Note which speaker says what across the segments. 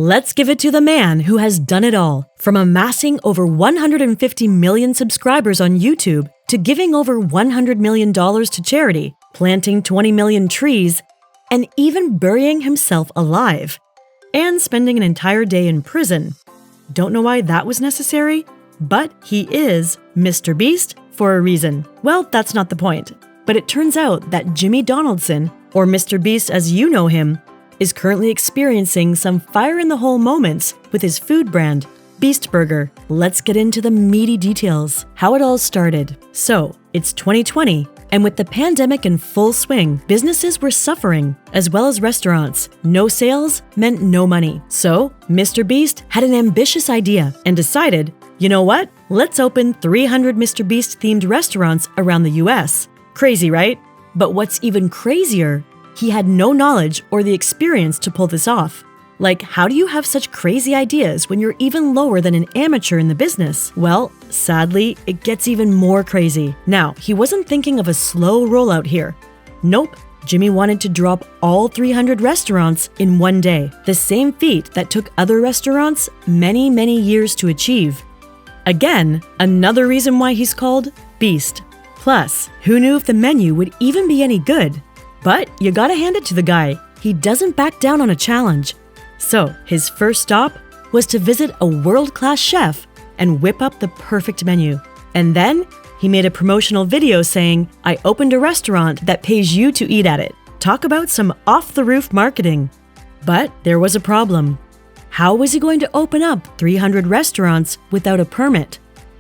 Speaker 1: Let's give it to the man who has done it all, from amassing over 150 million subscribers on YouTube to giving over $100 million to charity, planting 20 million trees, and even burying himself alive, and spending an entire day in prison. Don't know why that was necessary, but he is Mr. Beast for a reason. Well, that's not the point. But it turns out that Jimmy Donaldson, or Mr. Beast as you know him, is currently experiencing some fire-in-the-hole moments with his food brand, Beast Burger. Let's get into the meaty details, how it all started. So, it's 2020, and with the pandemic in full swing, businesses were suffering, as well as restaurants. No sales meant no money. So, Mr. Beast had an ambitious idea and decided, you know what? Let's open 300 Mr. Beast-themed restaurants around the US. Crazy, right? But what's even crazier, he had no knowledge or the experience to pull this off. Like, how do you have such crazy ideas when you're even lower than an amateur in the business? Well, sadly, it gets even more crazy. Now, he wasn't thinking of a slow rollout here. Nope, Jimmy wanted to drop all 300 restaurants in one day, the same feat that took other restaurants many, many years to achieve. Again, another reason why he's called Beast. Plus, who knew if the menu would even be any good? But you gotta hand it to the guy. He doesn't back down on a challenge. So, his first stop was to visit a world-class chef and whip up the perfect menu. And then, he made a promotional video saying, "I opened a restaurant that pays you to eat at it." Talk about some off-the-roof marketing. But there was a problem. How was he going to open up 300 restaurants without a permit?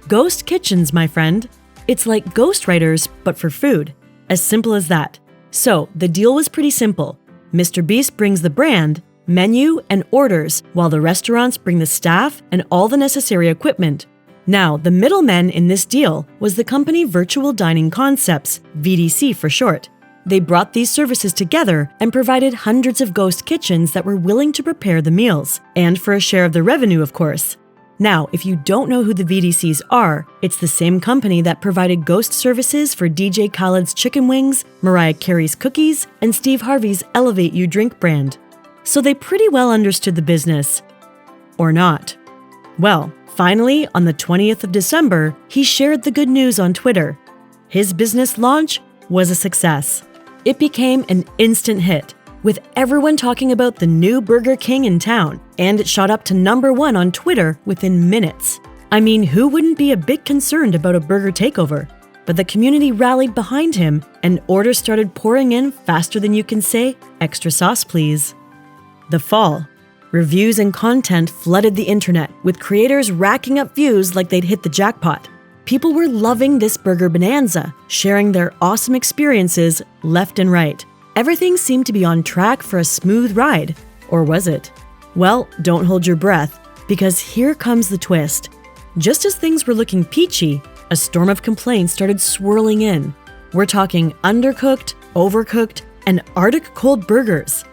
Speaker 1: Ghost kitchens, my friend. It's like ghostwriters, but for food. As simple as that. So, the deal was pretty simple. Mr. Beast brings the brand, menu, and orders, while the restaurants bring the staff and all the necessary equipment. Now, the middleman in this deal was the company Virtual Dining Concepts, VDC for short. They brought these services together and provided hundreds of ghost kitchens that were willing to prepare the meals, and for a share of the revenue, of course. Now, if you don't know who the VDCs are, it's the same company that provided ghost services for DJ Khaled's chicken wings, Mariah Carey's cookies, and Steve Harvey's Elevate You drink brand. So they pretty well understood the business. Or not. Well, finally, on the 20th of December, he shared the good news on Twitter. His business launch was a success. It became an instant hit, with everyone talking about the new Burger King in town, and it shot up to #1 on Twitter within minutes. I mean, who wouldn't be a bit concerned about a burger takeover? But the community rallied behind him, and orders started pouring in faster than you can say, "Extra sauce, please." The fall. Reviews and content flooded the internet, with creators racking up views like they'd hit the jackpot. People were loving this burger bonanza, sharing their awesome experiences left and right. Everything seemed to be on track for a smooth ride. Or was it? Well, don't hold your breath, because here comes the twist. Just as things were looking peachy, a storm of complaints started swirling in. We're talking undercooked, overcooked, and Arctic cold burgers.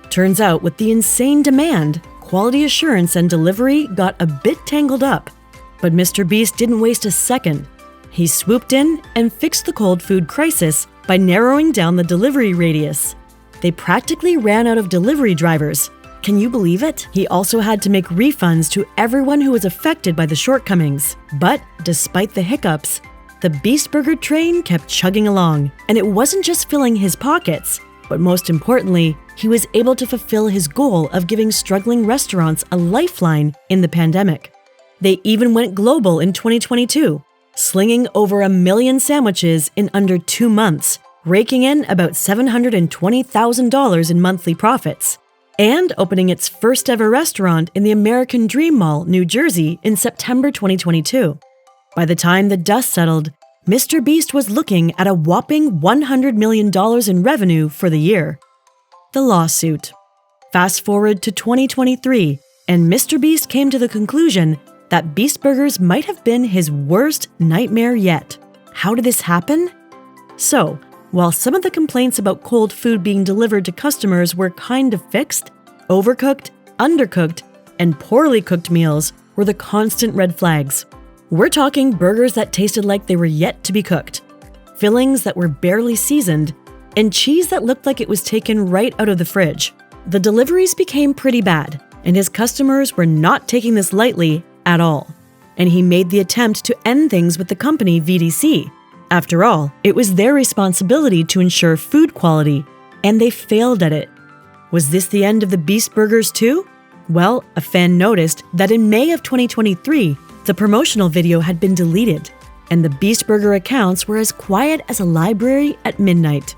Speaker 1: Turns out, with the insane demand, quality assurance and delivery got a bit tangled up. But Mr. Beast didn't waste a second. He swooped in and fixed the cold food crisis by narrowing down the delivery radius. They practically ran out of delivery drivers. Can you believe it? He also had to make refunds to everyone who was affected by the shortcomings. But despite the hiccups, the Beast Burger train kept chugging along. And it wasn't just filling his pockets, but most importantly, he was able to fulfill his goal of giving struggling restaurants a lifeline in the pandemic. They even went global in 2022, slinging over 1 million sandwiches in under 2 months, raking in about $720,000 in monthly profits, and opening its first ever restaurant in the American Dream Mall, New Jersey in September 2022. By the time the dust settled, Mr. Beast was looking at a whopping $100 million in revenue for the year. The lawsuit. Fast forward to 2023, and Mr. Beast came to the conclusion that Beast Burgers might have been his worst nightmare yet. How did this happen? So, while some of the complaints about cold food being delivered to customers were kind of fixed, overcooked, undercooked, and poorly cooked meals were the constant red flags. We're talking burgers that tasted like they were yet to be cooked, fillings that were barely seasoned, and cheese that looked like it was taken right out of the fridge. The deliveries became pretty bad, and his customers were not taking this lightly at all. And he made the attempt to end things with the company VDC. After all, it was their responsibility to ensure food quality, and they failed at it. Was this the end of the Beast Burgers too? Well, a fan noticed that in May of 2023, the promotional video had been deleted, and the Beast Burger accounts were as quiet as a library at midnight.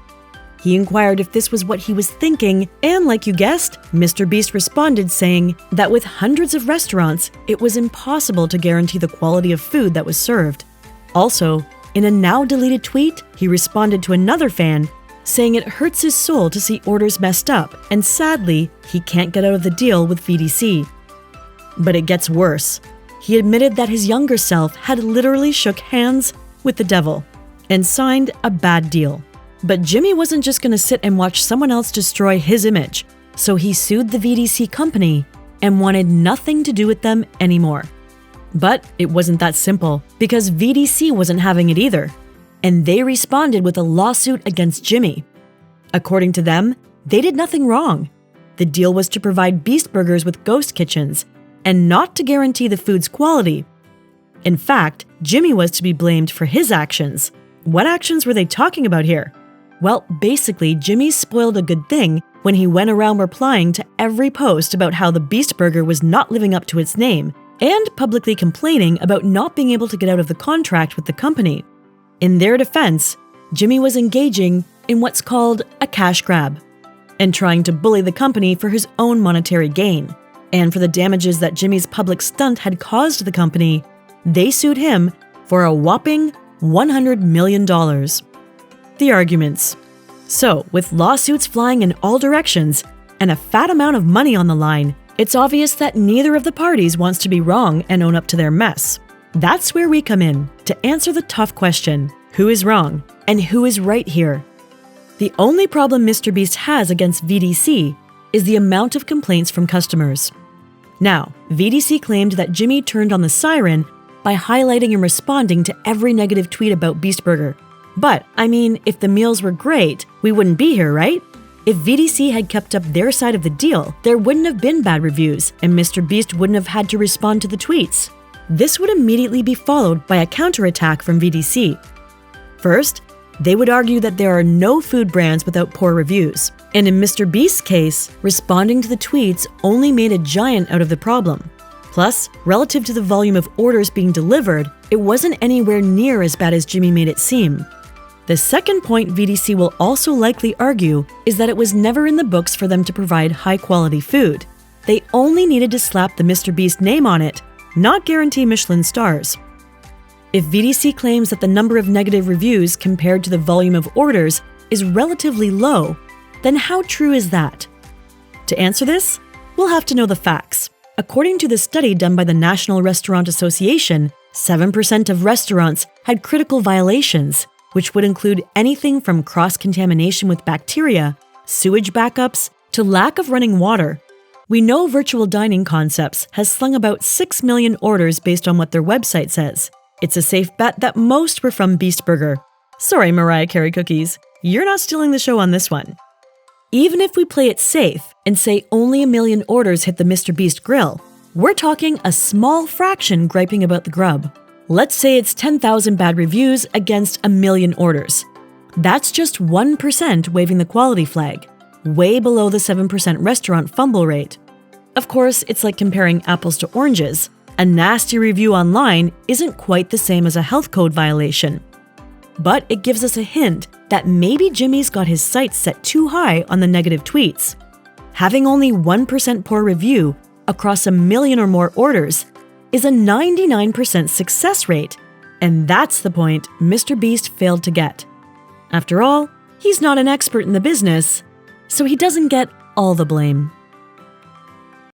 Speaker 1: He inquired if this was what he was thinking, and like you guessed, MrBeast responded saying that with hundreds of restaurants, it was impossible to guarantee the quality of food that was served. Also, in a now-deleted tweet, he responded to another fan saying it hurts his soul to see orders messed up, and sadly, he can't get out of the deal with VDC. But it gets worse. He admitted that his younger self had literally shook hands with the devil and signed a bad deal. But Jimmy wasn't just going to sit and watch someone else destroy his image, so he sued the VDC company and wanted nothing to do with them anymore. But it wasn't that simple, because VDC wasn't having it either, and they responded with a lawsuit against Jimmy. According to them, they did nothing wrong. The deal was to provide Beast Burgers with ghost kitchens, and not to guarantee the food's quality. In fact, Jimmy was to be blamed for his actions. What actions were they talking about here? Well, basically, Jimmy spoiled a good thing when he went around replying to every post about how the Beast Burger was not living up to its name, and publicly complaining about not being able to get out of the contract with the company. In their defense, Jimmy was engaging in what's called a cash grab, and trying to bully the company for his own monetary gain. And for the damages that Jimmy's public stunt had caused the company, they sued him for a whopping $100 million. The arguments. So, with lawsuits flying in all directions and a fat amount of money on the line, it's obvious that neither of the parties wants to be wrong and own up to their mess. That's where we come in to answer the tough question, who is wrong and who is right here? The only problem MrBeast has against VDC is the amount of complaints from customers. Now, VDC claimed that Jimmy turned on the siren by highlighting and responding to every negative tweet about Beast Burger. But, I mean, if the meals were great, we wouldn't be here, right? If VDC had kept up their side of the deal, there wouldn't have been bad reviews, and MrBeast wouldn't have had to respond to the tweets. This would immediately be followed by a counterattack from VDC. First, they would argue that there are no food brands without poor reviews. And in MrBeast's case, responding to the tweets only made a giant out of the problem. Plus, relative to the volume of orders being delivered, it wasn't anywhere near as bad as Jimmy made it seem. The second point VDC will also likely argue is that it was never in the books for them to provide high-quality food. They only needed to slap the MrBeast name on it, not guarantee Michelin stars. If VDC claims that the number of negative reviews compared to the volume of orders is relatively low, then how true is that? To answer this, we'll have to know the facts. According to the study done by the National Restaurant Association, 7% of restaurants had critical violations, which would include anything from cross-contamination with bacteria, sewage backups, to lack of running water. We know Virtual Dining Concepts has slung about 6 million orders based on what their website says. It's a safe bet that most were from Beast Burger. Sorry, Mariah Carey cookies, you're not stealing the show on this one. Even if we play it safe and say only 1 million orders hit the MrBeast grill, we're talking a small fraction griping about the grub. Let's say it's 10,000 bad reviews against 1 million orders. That's just 1% waving the quality flag, way below the 7% restaurant fumble rate. Of course, it's like comparing apples to oranges. A nasty review online isn't quite the same as a health code violation. But it gives us a hint that maybe Jimmy's got his sights set too high on the negative tweets. Having only 1% poor review across 1 million or more orders is a 99% success rate, and that's the point MrBeast failed to get. After all, he's not an expert in the business, so he doesn't get all the blame.